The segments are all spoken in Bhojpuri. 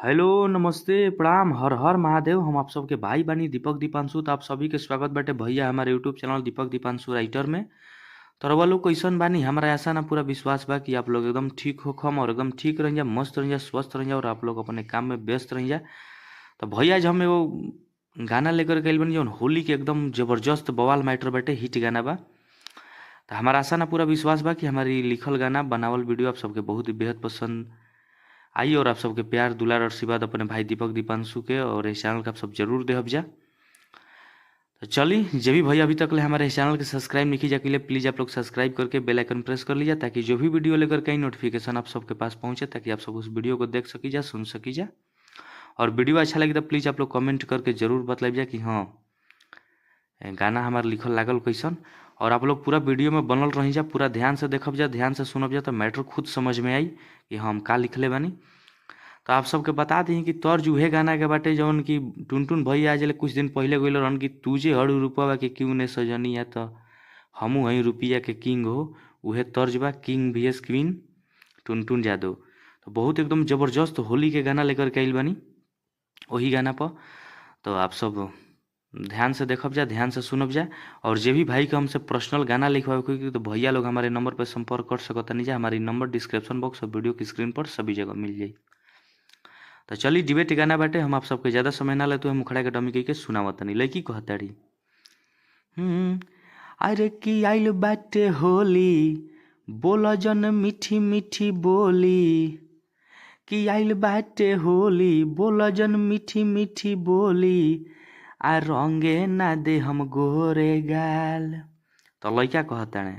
हेलो, नमस्ते, प्रणाम, हर हर महादेव। हम आप सबके भाई बानी दीपक दीपांशु। तो आप सभी के स्वागत बाटे भैया हमारे यूट्यूब चैनल दीपक दीपांशु राइटर में। तो रउआ लोग कैसन बानी? हमारा ऐसा ना पूरा विश्वास बा कि आप लोग एकदम ठीक हो खम और एकदम ठीक रह जा, मस्त रह जा, स्वस्थ रह जा और आप लोग अपने काम में व्यस्त रह जा। तो भैया आज हम एगो गाना लेकर के आइल बानी जौन होली के एकदम जबरदस्त बवाल मैटर बाटे, हिट गाना बा। तो हमारा आशा ना पूरा विश्वास बा कि हमारी लिखल गाना बनावल वीडियो आप सबके बहुत ही बेहद पसंद आई और आप सबके प्यार दुलार और आशीर्वाद अपने भाई दीपक दीपांशु के और इस चैनल का आप सब जरूर देहब जा। तो चली जे भी भाई अभी तक ले हमारे इस चैनल के सब्सक्राइब नहीं किया के लिए प्लीज़ आप लोग सब्सक्राइब करके बेल आइकन प्रेस कर लीजिए, ताकि जो भी वीडियो लेकर कहीं नोटिफिकेशन आप सबके पास पहुंचे, ताकि आप सब उस वीडियो को देख सकी जा, सुन सकी जा। और वीडियो अच्छा लगे तो प्लीज़ आप लोग कमेंट करके जरूर बतलाइए जा कि हाँ गाना हमारे लिखल लागल कैसन। और आप लोग पूरा वीडियो में बनल रही जा, पूरा ध्यान से देखब जा, ध्यान से सुनब जा, तो मैटर खुद समझ में आई कि हम का लिखले बानी। तो आप सबके बता दी कि तर्ज उहे गाना के बाटे जौन कि टुनटुन भैया आज कुछ दिन पहले गइल रहन कि तुझे हड़ रूपवा के क्यों ने सजनिया, तो हमू हई रुपिया के किंग हो। उहे तर्ज बा, किंग vs क्वीन टुनटुन यादव। तो बहुत एकदम जबरदस्त होली के गाना लेकर के आइल बानी वही गाना पर। तो आप सब ध्यान से देखब जा, ध्यान से सुनब जा। और जे भी भाई का हमसे पर्सनल गाना लिखवाए कोई तो भैया लोग हमारे नंबर पर संपर्क कर सकता नहीं जा। हमारी नंबर डिस्क्रिप्शन बॉक्स और वीडियो की स्क्रीन पर सभी जगह मिल जाई। तो चली डिबेट गाना बाटे, हम आप सबके ज़्यादा समय ना लेते, हम मुखड़ा के डमी कही के सुनावत नहीं। लड़की कहताड़ी अरे की आइल बाटे होली, बोला जन मीठी मीठी बोली। कि आइल बाटे होली, बोला जन मीठी मीठी बोली। आ रंगे ना दे हम गोरे गाल। तो लड़का कहताड़े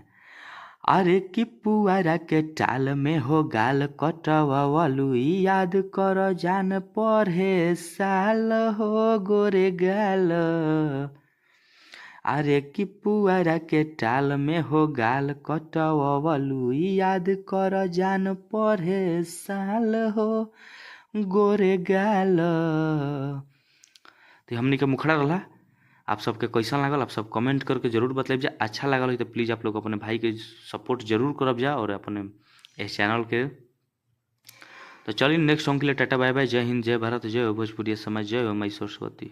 अरे कि पुआरा के टाल में हो गाल कटवालू, याद कर जान पढ़े साल हो गोरे गाल। अरे कि पुआरा के टाल में हो गाल कटवालू, याद कर जान पढ़े साल हो गोरे गाल। तो हमनी के मुखड़ा रहा। आप सबके कैसा लागल आप सब कमेंट करके जरूर बतलाइब जा। अच्छा लागल हो तो प्लीज़ आप लोग अपने भाई के सपोर्ट जरूर करब जा और अपने इस चैनल के। तो चलिए नेक्स्ट सॉन्ग के लिए टाटा बाय बाय। जय हिंद, जय भारत, जय हो भोजपुरी समाज, जय हो माई सरस्वती।